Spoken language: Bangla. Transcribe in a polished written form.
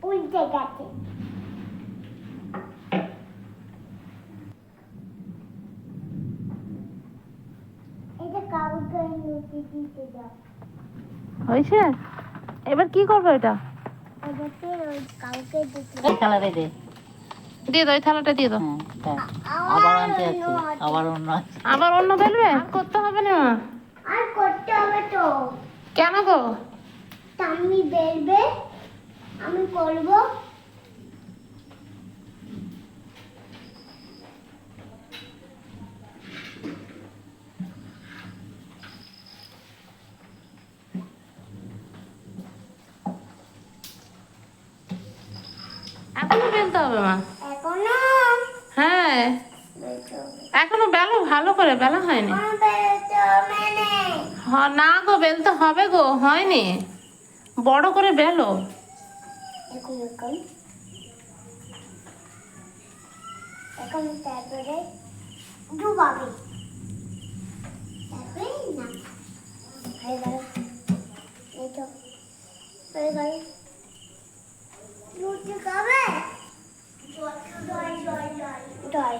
উল্টে গেছে। এটা কাউকে লুচি দিতে দাও। হয়েছে? এবার কি করবো এটা? কাউকে দিতে এই থালাটা দে। দিয়ে দাও, ওই থালাটা দিয়ে দাও। হ্যাঁ, আবার আনতে যাচ্ছি, আবার অন্য আছে। আবার অন্য বেলবে? আর করতে হবে না মা। আর করতে হবে তো। কেন গো? তুমি বেলবে, আমি করবো। এখনো বেলতে হবে মা? এখনো হ্যাঁ, এখনো বেলো, ভালো করে বেলা হয়নি। না গো, বেলতে হবে গো, হয়নি। বড় করে বেলো। এখন তারপরে ডুবাবে, তারপরে না হয়ে গেল। এই তো হয়ে গেল। লুচি খাবে? জল